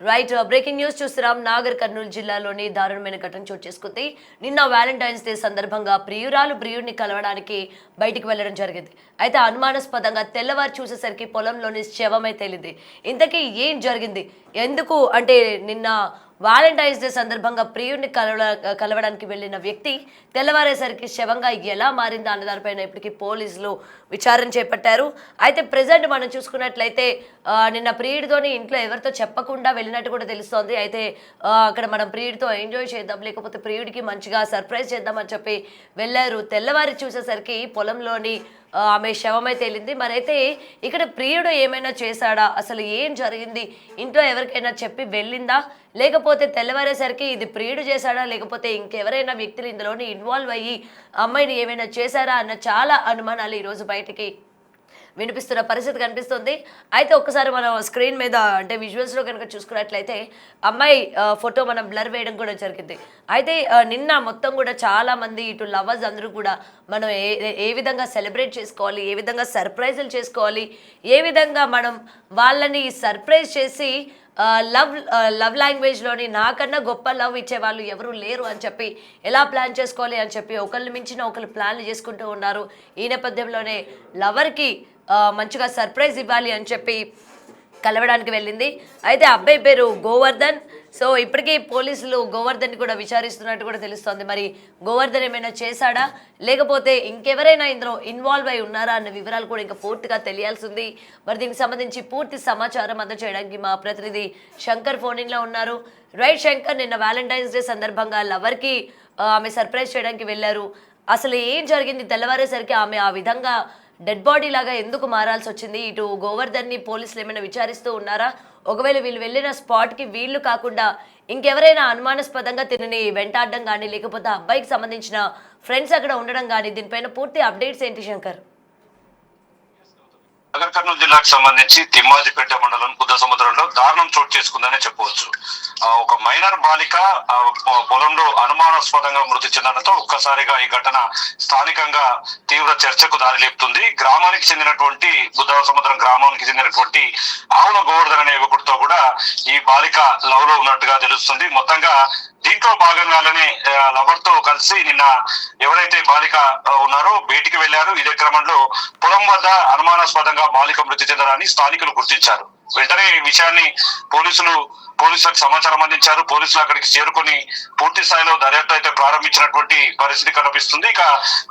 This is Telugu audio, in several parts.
రైట్ బ్రేకింగ్ న్యూస్ చూస్తున్నాం. నాగర్ కర్నూలు జిల్లాలోని దారుణమైన ఘటన చోటు చేసుకుంది. నిన్న వ్యాలంటైన్స్ డే సందర్భంగా ప్రియురాలు ప్రియుడిని కలవడానికి బయటికి వెళ్లడం జరిగింది. అయితే అనుమానాస్పదంగా తెల్లవారు చూసేసరికి పొలంలోని శవమే తేలింది. ఇంతకీ ఏం జరిగింది, ఎందుకు అంటే నిన్న వాలంటైన్స్ డే సందర్భంగా ప్రియుడిని కలవడానికి వెళ్ళిన వ్యక్తి తెల్లవారేసరికి శవంగా ఎలా మారిందా అన్న దానిపైన ఇప్పటికీ పోలీసులు విచారణ చేపట్టారు. అయితే ప్రెసెంట్ మనం చూసుకున్నట్లయితే నిన్న ప్రియుడితోని ఇంట్లో ఎవరితో చెప్పకుండా వెళ్ళినట్టు కూడా తెలుస్తోంది. అయితే అక్కడ మనం ప్రియుడితో ఎంజాయ్ చేద్దాం, లేకపోతే ప్రియుడికి మంచిగా సర్ప్రైజ్ చేద్దామని చెప్పి వెళ్ళారు. తెల్లవారి చూసేసరికి పొలంలోని ఆమె శవమై తేలింది. మరైతే ఇక్కడ ప్రియుడు ఏమైనా చేశాడా, అసలు ఏం జరిగింది, ఇంట్లో ఎవరికైనా చెప్పి వెళ్ళిందా, లేకపోతే తెల్లవారేసరికి ఇది ప్రియుడు చేశాడా, లేకపోతే ఇంకెవరైనా వ్యక్తులు ఇందులోని ఇన్వాల్వ్ అయ్యి అమ్మాయిని ఏమైనా చేశారా అన్న చాలా అనుమానాలు ఈరోజు బయటికి వినిపిస్తున్న పరిస్థితి కనిపిస్తుంది. అయితే ఒక్కసారి మనం స్క్రీన్ మీద అంటే విజువల్స్లో కనుక చూసుకున్నట్లయితే అమ్మాయి ఫోటో మనం బ్లర్ వేయడం కూడా జరిగింది. అయితే నిన్న మొత్తం కూడా చాలామంది ఇటు లవర్స్ అందరూ కూడా మనం ఏ విధంగా సెలబ్రేట్ చేసుకోవాలి, ఏ విధంగా సర్ప్రైజులు చేసుకోవాలి, ఏ విధంగా మనం వాళ్ళని సర్ప్రైజ్ చేసి లవ్ లాంగ్వేజ్లోని నాకన్నా గొప్ప లవ్ ఇచ్చేవాళ్ళు ఎవరు లేరు అని చెప్పి ఎలా ప్లాన్ చేసుకోవాలి అని చెప్పి ఒకళ్ళు మించిన ఒకళ్ళు ప్లాన్లు చేసుకుంటూ ఉన్నారు. ఈ నేపథ్యంలోనే లవర్కి మంచిగా సర్ప్రైజ్ ఇవ్వాలి అని చెప్పి కలవడానికి వెళ్ళింది. అయితే అబ్బాయి పేరు గోవర్ధన్. సో ఇప్పటికీ పోలీసులు గోవర్ధన్ కూడా విచారిస్తున్నట్టు కూడా తెలుస్తోంది. మరి గోవర్ధన్ ఏమైనా చేశాడా, లేకపోతే ఇంకెవరైనా ఇందులో ఇన్వాల్వ్ అయి ఉన్నారా అన్న వివరాలు కూడా ఇంకా పూర్తిగా తెలియాల్సి ఉంది. మరి దీనికి సంబంధించి పూర్తి సమాచారం అందజేయడానికి మా ప్రతినిధి శంకర్ ఫోన్ ఇన్లో ఉన్నారు. రైట్ శంకర్, నిన్న వ్యాలంటైన్స్ డే సందర్భంగా లవర్కి ఆమె సర్ప్రైజ్ చేయడానికి వెళ్ళారు. అసలు ఏం జరిగింది, తెల్లవారేసరికి ఆమె ఆ విధంగా డెడ్ బాడీ లాగా ఎందుకు మారాల్సి వచ్చింది? ఇటు గోవర్ధన్ని పోలీసులు ఏమైనా విచారిస్తూ ఉన్నారా? ఒకవేళ వీళ్ళు వెళ్ళిన స్పాట్కి వీళ్ళు కాకుండా ఇంకెవరైనా అనుమానాస్పదంగా తినని వెంటాడడం కానీ, లేకపోతే అబ్బాయికి సంబంధించిన ఫ్రెండ్స్ అక్కడ ఉండడం కానీ, దీనిపైన పూర్తి అప్డేట్స్ ఏంటి శంకర్? నగర్ కర్నూలు జిల్లాకు సంబంధించి తిమ్మాజిపేట మండలం బుద్ధ సముద్రంలో దారుణం చోటు చేసుకుందనే చెప్పవచ్చు. ఒక మైనర్ బాలిక పొలంలో అనుమానాస్పదంగా మృతి చెందడంతో ఒక్కసారిగా ఈ ఘటన స్థానికంగా తీవ్ర చర్చకు దారిలేపుతుంది. గ్రామానికి చెందినటువంటి బుద్ధ సముద్రం గ్రామానికి చెందినటువంటి ఆవుల గోవర్ధన్ అనే యువకుడితో కూడా ఈ బాలిక లవ్ లో ఉన్నట్టుగా తెలుస్తుంది. మొత్తంగా దీంట్లో భాగంగానే లవర్ తో కలిసి నిన్న ఎవరైతే బాలిక ఉన్నారో బయటికి వెళ్లారు. ఇదే క్రమంలో పొలం వద్ద అనుమానాస్పదంగా బాలిక మృతి చెందడాన్ని స్థానికులు గుర్తించారు. వెంటనే ఈ విషయాన్ని పోలీసులకు సమాచారం అందించారు. పోలీసులు అక్కడికి చేరుకొని పూర్తి స్థాయిలో దర్యాప్తు అయితే ప్రారంభించినటువంటి పరిస్థితి కనిపిస్తుంది. ఇక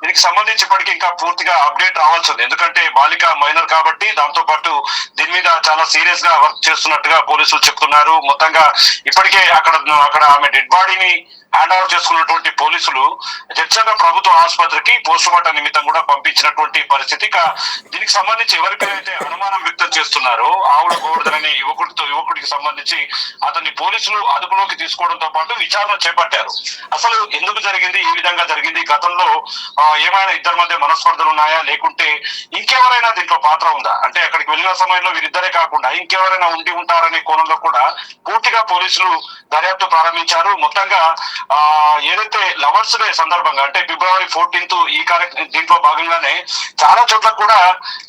దీనికి సంబంధించి ఇప్పటికీ ఇంకా పూర్తిగా అప్డేట్ రావాల్సి ఉంది. ఎందుకంటే బాలిక మైనర్ కాబట్టి దాంతో పాటు దీని మీద చాలా సీరియస్ గా వర్క్ చేస్తున్నట్టుగా పోలీసులు చెప్తున్నారు. మొత్తంగా ఇప్పటికే అక్కడ ఆమె డెడ్ బాడీని హ్యాండ్ ఓవర్ చేసుకున్నటువంటి పోలీసులు జడ్చర్ల ప్రభుత్వ ఆసుపత్రికి పోస్ట్ మార్టం నిమిత్తం కూడా పంపించినటువంటి పరిస్థితి. ఇక దీనికి సంబంధించి ఎవరికైతే అనుమానం వ్యక్తం చేస్తున్నారో ఆవుల గోవర్ధన్ అనే యువకుడికి సంబంధించి అతన్ని పోలీసులు అదుపులోకి తీసుకోవడంతో పాటు విచారణ చేపట్టారు. అసలు ఎందుకు జరిగింది, ఈ విధంగా జరిగింది, గతంలో ఏమైనా ఇద్దరి మధ్య మనస్పర్ధలు ఉన్నాయా, లేకుంటే ఇంకెవరైనా దీంట్లో పాత్ర ఉందా, అంటే అక్కడికి వెళ్ళిన సమయంలో వీరిద్దరే కాకుండా ఇంకెవరైనా ఉండి ఉంటారనే కోణంలో కూడా పూర్తిగా పోలీసులు దర్యాప్తు ప్రారంభించారు. మొత్తంగా ఏదైతే లవర్స్ డే సందర్భంగా అంటే ఫిబ్రవరి 14th దీంట్లో భాగంగానే చాలా చోట్ల కూడా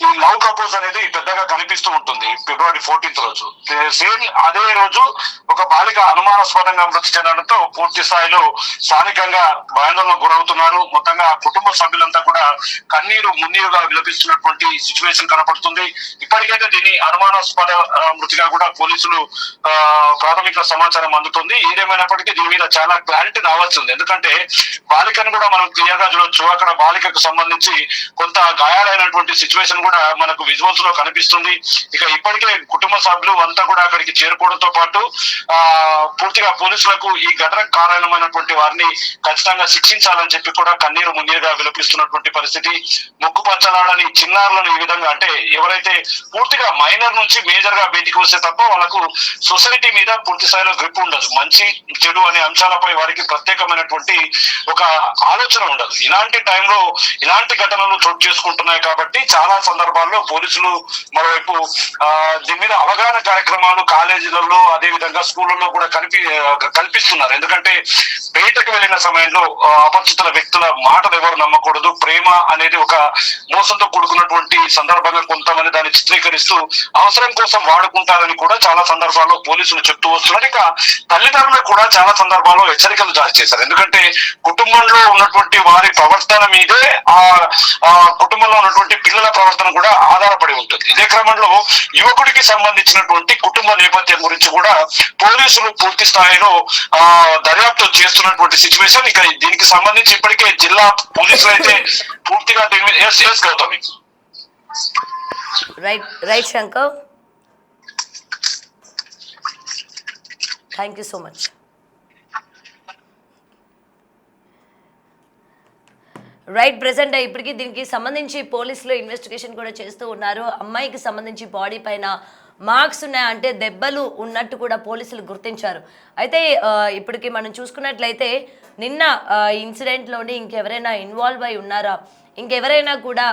ఈ లవ్ ప్రపోజ్ అనేది పెద్దగా కనిపిస్తూ ఉంటుంది. ఫిబ్రవరి 14th రోజు సేమ్ అదే రోజు ఒక బాలిక అనుమానాస్పదంగా మృతి చెందడంతో పూర్తి స్థాయిలో స్థానికంగా భయాందోళనకు గురవుతున్నారు. మొత్తంగా కుటుంబ సభ్యులంతా కూడా మున్నీరుగా విలపిస్తున్నటువంటి సిచ్యువేషన్ కనపడుతుంది. ఇప్పటికైతే దీన్ని అనుమానాస్పద మృతిగా కూడా పోలీసులు ప్రాథమిక సమాచారం అందుతుంది. ఏదేమైనప్పటికీ దీని మీద చాలా క్లారిటీ రావాల్సి ఉంది. ఎందుకంటే బాలికను కూడా మనం క్లియర్ గా చూడొచ్చు. అక్కడ బాలికకు సంబంధించి కొంత గాయాలైనటువంటి సిచ్యువేషన్ కూడా మనకు విజువల్స్ లో కనిపిస్తుంది. ఇక ఇప్పటికే కుటుంబ సభ్యులు అంతా కూడా అక్కడికి చేరుకోవడంతో పాటు పూర్తిగా పోలీసులకు ఈ ఘటనకు కారణమైనటువంటి వారిని ఖచ్చితంగా శిక్షించాలని చెప్పి కూడా మున్నీరుగా విలపిస్తున్నటువంటి పరిస్థితి. ముక్కు పచ్చలాడని చిన్నారులను ఈ విధంగా అంటే ఎవరైతే పూర్తిగా మైనర్ నుంచి మేజర్ గా బయటికి వస్తే తప్ప వాళ్ళకు సొసైటీ మీద పూర్తి స్థాయిలో గ్రిప్ ఉండదు. మంచి చెడు అనే అంశాలపై వారికి వారికి ప్రత్యేకమైనటువంటి ఒక ఆలోచన ఉండదు. ఇలాంటి టైంలో ఇలాంటి ఘటనలు చోటు చేసుకుంటున్నాయి కాబట్టి చాలా సందర్భాల్లో పోలీసులు మరోవైపు దీని మీద అవగాహన కార్యక్రమాలు కాలేజీలలో అదే విధంగా స్కూళ్ళలో కూడా కల్పిస్తున్నారు. ఎందుకంటే బయటకు వెళ్ళిన సమయంలో అపరిచితుల వ్యక్తుల మాటలు ఎవరు నమ్మకూడదు, ప్రేమ అనేది ఒక మోసంతో కూడుకున్నటువంటి సందర్భంగా కొంతమంది దాన్ని చిత్రీకరిస్తూ అవసరం కోసం వాడుకుంటారని కూడా చాలా సందర్భాల్లో పోలీసులు చెప్తూ వస్తున్నారు. ఇక తల్లిదండ్రులకు కూడా చాలా సందర్భాల్లో హెచ్చరికలు జారీ చేశారు. ఎందుకంటే కుటుంబంలో ఉన్నటువంటి వారి ప్రవర్తన మీదే ఆ కుటుంబంలో ఉన్నటువంటి పిల్లల ప్రవర్తన కూడా ఆధారపడి ఉంటుంది. ఇదే క్రమంలో యువకుడికి సంబంధించినటువంటి కుటుంబ నేపథ్యం గురించి కూడా పోలీసులు పూర్తి స్థాయిలో దర్యాప్తు చేస్తున్నటువంటి సిచ్యువేషన్. ఇక దీనికి సంబంధించి ఇప్పటికే జిల్లా పోలీసులు అయితే పూర్తిగా దీని మీద Gautami. Right Shankar, thank you so much. Right, present ఇప్పటికీ దీనికి సంబంధించి పోలీసులు ఇన్వెస్టిగేషన్ కూడా చేస్తూ ఉన్నారు. అమ్మాయికి సంబంధించి బాడీ పైన మార్క్స్ ఉన్నాయంటే దెబ్బలు ఉన్నట్టు కూడా పోలీసులు గుర్తించారు. అయితే ఇప్పటికి మనం చూసుకున్నట్లయితే నిన్న ఇన్సిడెంట్లోని ఇంకెవరైనా ఇన్వాల్వ్ అయి ఉన్నారా, ఇంకెవరైనా కూడా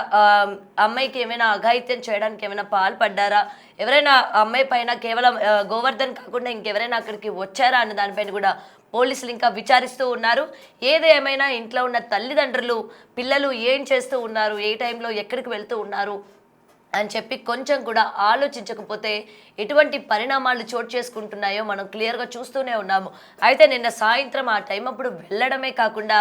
అమ్మాయికి ఏమైనా అఘాయిత్యం చేయడానికి ఏమైనా పాల్పడ్డారా, ఎవరైనా అమ్మాయి పైన కేవలం గోవర్ధన్ కాకుండా ఇంకెవరైనా అక్కడికి వచ్చారా అన్న దానిపైన కూడా పోలీసులు ఇంకా విచారిస్తూ ఉన్నారు. ఏదేమైనా ఇంట్లో ఉన్న తల్లిదండ్రులు పిల్లలు ఏం చేస్తూ ఉన్నారు, ఏ టైంలో ఎక్కడికి వెళ్తూ ఉన్నారు అని చెప్పి కొంచెం కూడా ఆలోచించకపోతే ఎటువంటి పరిణామాలు చోటు చేసుకుంటున్నాయో మనం క్లియర్గా చూస్తూనే ఉన్నాము. అయితే నిన్న సాయంత్రం ఆ టైం అప్పుడు వెళ్ళడమే కాకుండా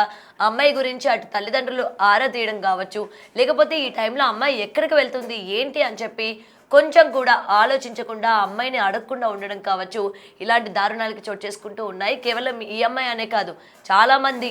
అమ్మాయి గురించి అటు తల్లిదండ్రులు ఆరా తీయడం కావచ్చు, లేకపోతే ఈ టైంలో అమ్మాయి ఎక్కడికి వెళ్తుంది ఏంటి అని చెప్పి కొంచెం కూడా ఆలోచించకుండా అమ్మాయిని అడగకుండా ఉండడం కావచ్చు, ఇలాంటి దారుణాలకి చోటు చేసుకుంటూ ఉన్నాయి. కేవలం ఈ అమ్మాయి అనే కాదు, చాలామంది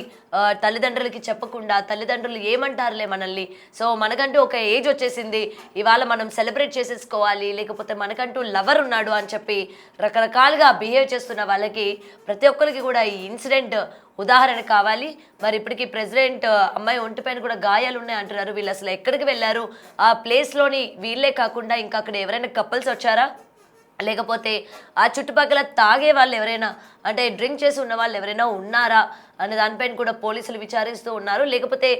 తల్లిదండ్రులకి చెప్పకుండా తల్లిదండ్రులు ఏమంటారులే మనల్ని, సో మనకంటూ ఒక ఏజ్ వచ్చేసింది, ఇవాళ మనం సెలబ్రేట్ చేసేసుకోవాలి, లేకపోతే మనకంటూ లవర్ ఉన్నాడు అని చెప్పి రకరకాలుగా బిహేవ్ చేస్తున్న వాళ్ళకి ప్రతి ఒక్కరికి కూడా ఈ ఇన్సిడెంట్ ఉదాహరణ కావాలి. మరి ఇప్పటికీ ప్రెసిడెంట్ అమ్మాయి ఒంటిపైన కూడా గాయాలు ఉన్నాయి అంటున్నారు. వీళ్ళు అసలు ఎక్కడికి వెళ్ళారు, ఆ ప్లేస్లోని వీళ్ళే కాకుండా ఇంకా అక్కడ ఎవరైనా కపుల్స్ వచ్చారా, లేకపోతే ఆ చుట్టుపక్కల తాగే వాళ్ళు ఎవరైనా అంటే డ్రింక్ చేసి ఉన్న వాళ్ళు ఎవరైనా ఉన్నారా అనే దానిపైన కూడా పోలీసులు విచారిస్తూ ఉన్నారు. లేకపోతే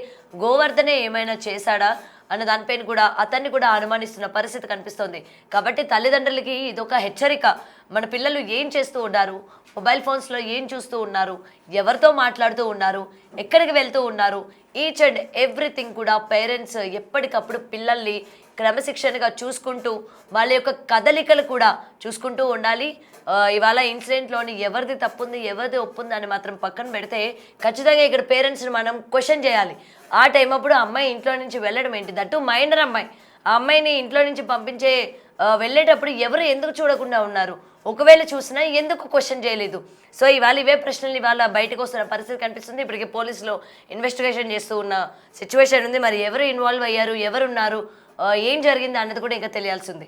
గోవర్ధనే ఏమైనా చేశాడా అన్న దానిపైన కూడా అతన్ని కూడా అనుమానిస్తున్న పరిస్థితి కనిపిస్తోంది. కాబట్టి తల్లిదండ్రులకి ఇదొక హెచ్చరిక. మన పిల్లలు ఏం చేస్తూ ఉన్నారు, మొబైల్ ఫోన్స్లో ఏం చూస్తూ ఉన్నారు, ఎవరితో మాట్లాడుతూ ఉన్నారు, ఎక్కడికి వెళ్తూ ఉన్నారు, ఈచ్ అండ్ ఎవ్రీథింగ్ కూడా పేరెంట్స్ ఎప్పటికప్పుడు పిల్లల్ని క్రమశిక్షణగా చూసుకుంటూ వాళ్ళ యొక్క కదలికలు కూడా చూసుకుంటూ ఉండాలి. ఇవాళ ఇన్సిడెంట్లోని ఎవరిది తప్పుంది ఎవరిది ఒప్పుంది అని మాత్రం పక్కన పెడితే ఖచ్చితంగా ఇక్కడ పేరెంట్స్ని మనం క్వశ్చన్ చేయాలి. ఆ టైం అప్పుడు అమ్మాయి ఇంట్లో నుంచి వెళ్ళడం ఏంటి, దట్టు మైనర్ అమ్మాయి, ఆ అమ్మాయిని ఇంట్లో నుంచి పంపించే వెళ్ళేటప్పుడు ఎవరు ఎందుకు చూడకుండా ఉన్నారు, ఒకవేళ చూసినా ఎందుకు క్వశ్చన్ చేయలేదు. సో ఇవాళ ఇవే ప్రశ్నలు ఇవాళ బయటకు వస్తున్న పరిస్థితి కనిపిస్తుంది. ఇప్పటికే పోలీసులు ఇన్వెస్టిగేషన్ చేస్తూ ఉన్న సిచ్యువేషన్ ఉంది. మరి ఎవరు ఇన్వాల్వ్ అయ్యారు, ఎవరున్నారు, ఏం జరిగింది అన్నది కూడా ఇంకా తెలియాల్సింది.